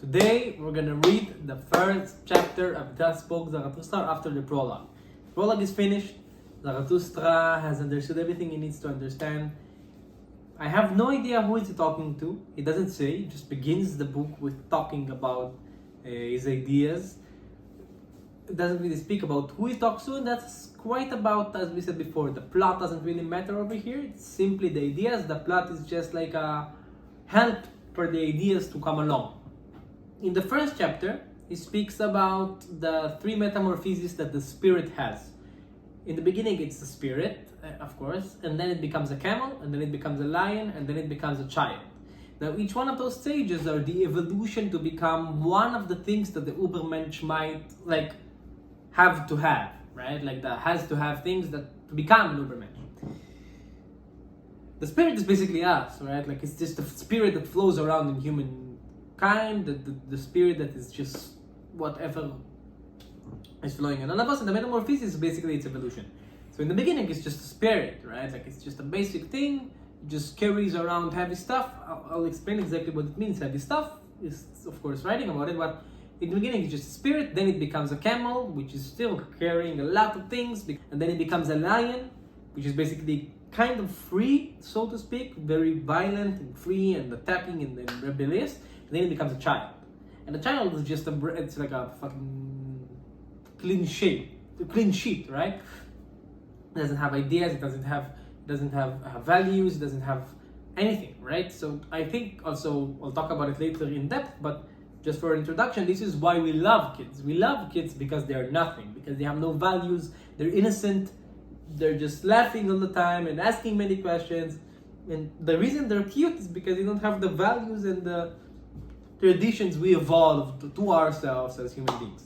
Today we're gonna read the first chapter of Thus Spoke Zarathustra after the prologue. The prologue is finished. Zarathustra has understood everything he needs to understand. I have no idea who he's talking to. He doesn't say. He just begins the book with talking about his ideas. It doesn't really speak about who he talks to, and that's quite about, as we said before, the plot doesn't really matter over here. It's simply the ideas. The plot is just like a help for the ideas to come along. In the first chapter, he speaks about the three metamorphoses that the spirit has. In the beginning, it's the spirit, of course, and then it becomes a camel, and then it becomes a lion, and then it becomes a child. Now, each one of those stages are the evolution to become one of the things that the Ubermensch might have to have, right? Like that has to have things that to become an Ubermensch. The spirit is basically us, right? Like it's just the spirit that flows around in humankind, the spirit that is just whatever is flowing in all of us. And the metamorphosis is basically its evolution. So in the beginning, it's just a spirit, right? Like it's just a basic thing. It just carries around heavy stuff. I'll explain exactly what it means. Heavy stuff is, of course, writing about it, but in the beginning, it's just a spirit. Then it becomes a camel, which is still carrying a lot of things, and then it becomes a lion, which is basically kind of free, so to speak, very violent and free and attacking and rebellious. And then it becomes a child, and the child is just it's like a fucking clean sheet, right? It doesn't have ideas, it doesn't have values, it doesn't have anything, right? So I think also I'll talk about it later in depth, but just for introduction, this is why we love kids. We love kids because they are nothing, because they have no values, they're innocent, they're just laughing all the time and asking many questions. And the reason they're cute is because they don't have the values and the traditions we evolved to ourselves as human beings.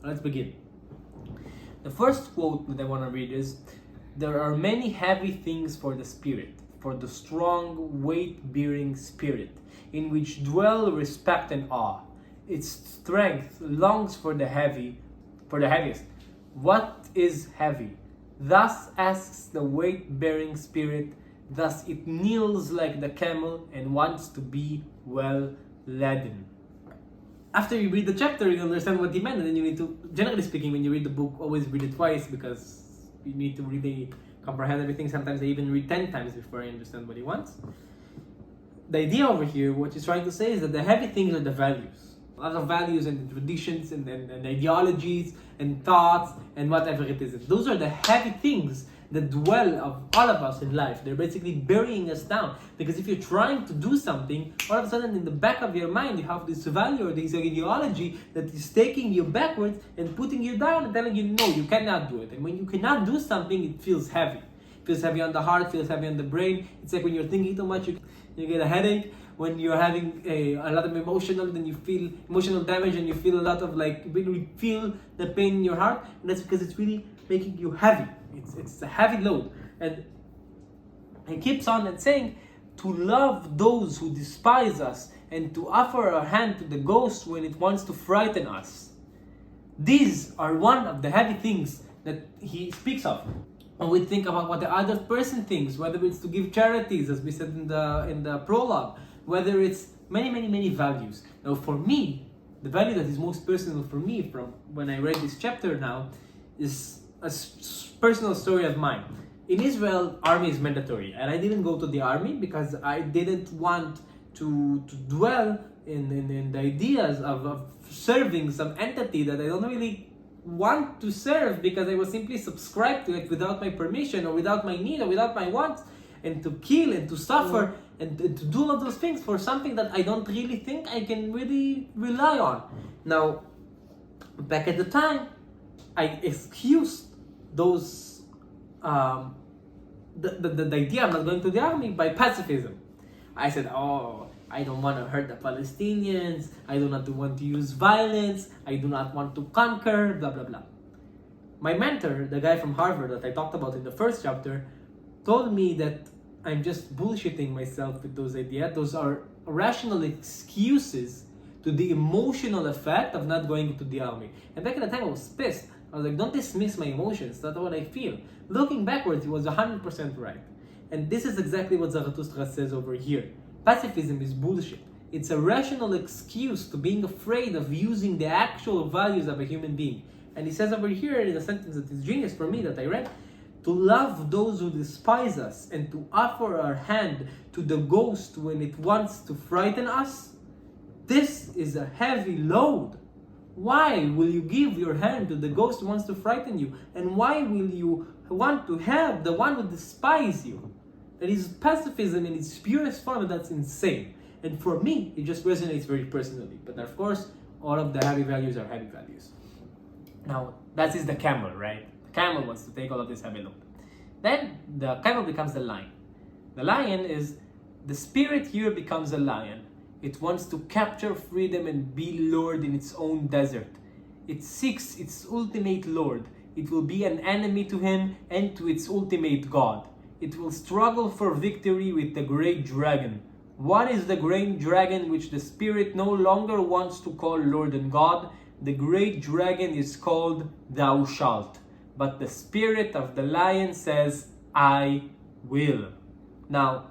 Let's begin. The first quote that I want to read is, "There are many heavy things for the spirit, for the strong, weight-bearing spirit, in which dwell respect and awe. Its strength longs for the heaviest. What is heavy? Thus asks the weight-bearing spirit, thus it kneels like the camel and wants to be well laden." After you read the chapter, you understand what he meant, and then you need to, generally speaking, when you read the book, always read it twice, because you need to really comprehend everything. Sometimes I even read 10 times before I understand what he wants. The idea over here, what he's trying to say, is that the heavy things are the values. A lot of values and traditions and ideologies and thoughts and whatever it is. Those are the heavy things that dwell of all of us in life. They're basically burying us down. Because if you're trying to do something, all of a sudden in the back of your mind, you have this value or this ideology that is taking you backwards and putting you down and telling you, no, you cannot do it. And when you cannot do something, it feels heavy. It feels heavy on the heart, feels heavy on the brain. It's like when you're thinking too much, you get a headache. When you're having a lot of then you feel emotional damage, and you feel a lot of really feel the pain in your heart. And that's because it's really making you heavy. It's a heavy load. And he keeps on and saying, to love those who despise us and to offer our hand to the ghost when it wants to frighten us. These are one of the heavy things that he speaks of. When we think about what the other person thinks, whether it's to give charities, as we said in the prologue, whether it's many values. Now for me, the value that is most personal for me from when I read this chapter now is a personal story of mine. In Israel, army is mandatory, and I didn't go to the army because I didn't want to dwell in the ideas of serving some entity that I don't really want to serve, because I was simply subscribed to it without my permission or without my need or without my wants, and to kill and to suffer and to do all of those things for something that I don't really think I can really rely on. Now, back at the time, I excused those the idea I'm not going to the army by pacifism. I said, oh, I don't want to hurt the Palestinians, I do not want to use violence, I do not want to conquer, blah blah blah. My mentor, the guy from Harvard that I talked about in the first chapter, told me that I'm just bullshitting myself with those ideas. Those are rational excuses to the emotional effect of not going to the army. And back at the time I was pissed. I was like, don't dismiss my emotions, that's what I feel. Looking backwards, he was 100% right. And this is exactly what Zarathustra says over here. Pacifism is bullshit. It's a rational excuse to being afraid of using the actual values of a human being. And he says over here in a sentence that is genius for me that I read, to love those who despise us and to offer our hand to the ghost when it wants to frighten us. This is a heavy load. Why will you give your hand to the ghost who wants to frighten you? And why will you want to help the one who despises you? That is pacifism in its purest form, and that's insane. And for me, it just resonates very personally. But of course, all of the heavy values are heavy values. Now, that is the camel, right? The camel wants to take all of this heavy load. Then the camel becomes the lion. The lion is, the spirit here becomes a lion. It wants to capture freedom and be lord in its own desert. It seeks its ultimate lord. It will be an enemy to him and to its ultimate god. It will struggle for victory with the great dragon. What is the great dragon which the spirit no longer wants to call Lord and God? The great dragon is called Thou shalt. But the spirit of the lion says, I will. Now,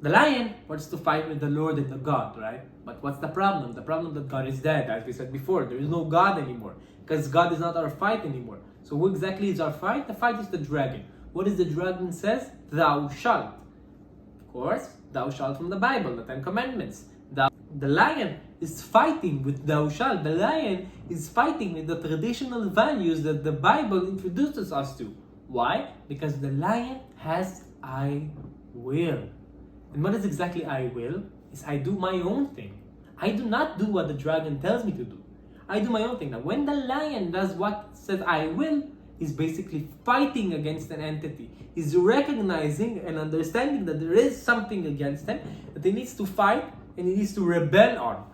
the lion wants to fight with the Lord and the God, right? But what's the problem? The problem that God is dead, as we said before. There is no God anymore, because God is not our fight anymore. So who exactly is our fight? The fight is the dragon. What is the dragon says? Thou shalt. Of course, thou shalt from the Bible, the Ten Commandments. The lion is fighting with thou shalt. The lion is fighting with the traditional values that the Bible introduces us to. Why? Because the lion has I will. And what is exactly I will? Is I do my own thing. I do not do what the dragon tells me to do. I do my own thing. Now, when the lion does what says I will, he's basically fighting against an entity. He's recognizing and understanding that there is something against him that he needs to fight and he needs to rebel on.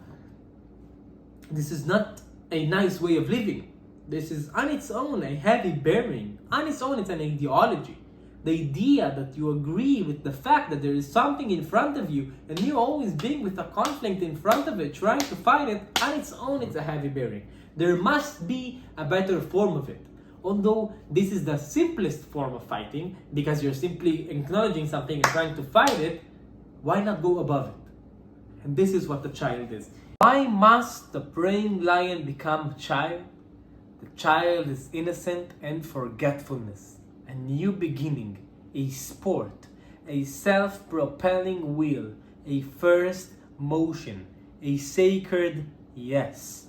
This is not a nice way of living. This is on its own a heavy bearing. On its own, it's an ideology. The idea that you agree with the fact that there is something in front of you and you always being with a conflict in front of it, trying to fight it, on its own, it's a heavy bearing. There must be a better form of it. Although this is the simplest form of fighting, because you're simply acknowledging something and trying to fight it, why not go above it? And this is what the child is. Why must the praying lion become a child? The child is innocent and forgetfulness. A new beginning, a sport, a self-propelling wheel, a first motion, a sacred yes.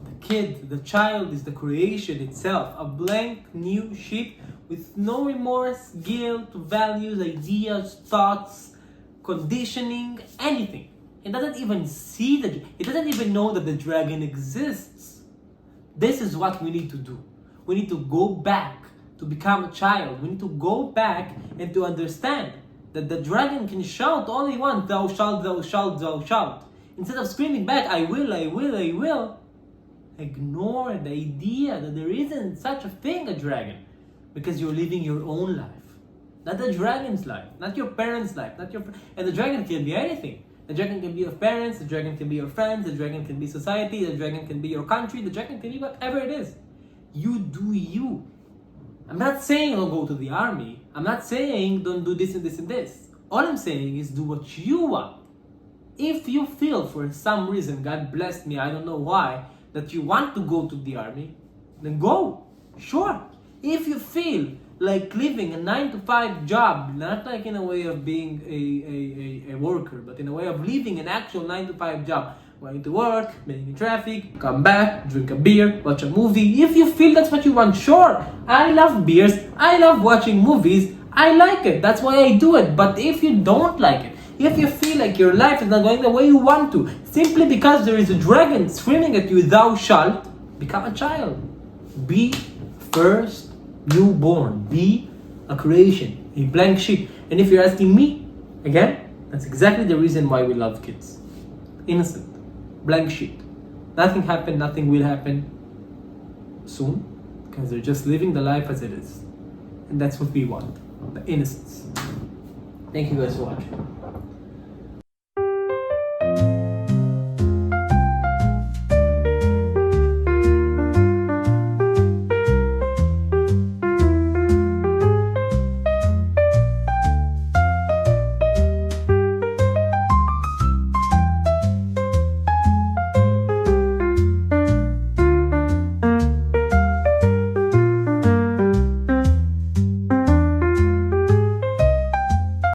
The kid, the child is the creation itself, a blank new sheet with no remorse, guilt, values, ideas, thoughts, conditioning, anything. It doesn't even see it doesn't even know that the dragon exists. This is what we need to do. We need to go back to become a child. We need to go back and to understand that the dragon can shout all he wants, thou shalt, thou shalt, thou shalt. Instead of screaming back, I will, I will, I will, ignore the idea that there isn't such a thing, a dragon, because you're living your own life. Not the dragon's life, not your parents' life, and the dragon can be anything. The dragon can be your parents, the dragon can be your friends, the dragon can be society, the dragon can be your country, the dragon can be whatever it is. You do you. I'm not saying don't go to the army. I'm not saying don't do this and this and this. All I'm saying is do what you want. If you feel for some reason, God blessed me, I don't know why, that you want to go to the army, then go. Sure. If you feel like living a 9-to-5 job, not like in a way of being a worker, but in a way of living an actual 9-to-5 job, going to work, being in traffic, come back, drink a beer, watch a movie. If you feel that's what you want, sure. I love beers, I love watching movies, I like it, that's why I do it. But if you don't like it, if you feel like your life is not going the way you want to, simply because there is a dragon screaming at you, thou shalt, become a child. Be first newborn. Be a creation, a blank sheet. And if you're asking me, again, that's exactly the reason why we love kids. Innocent, blank sheet. Nothing happened, nothing will happen soon, because they're just living the life as it is. And that's what we want, the innocence. Thank you guys for watching.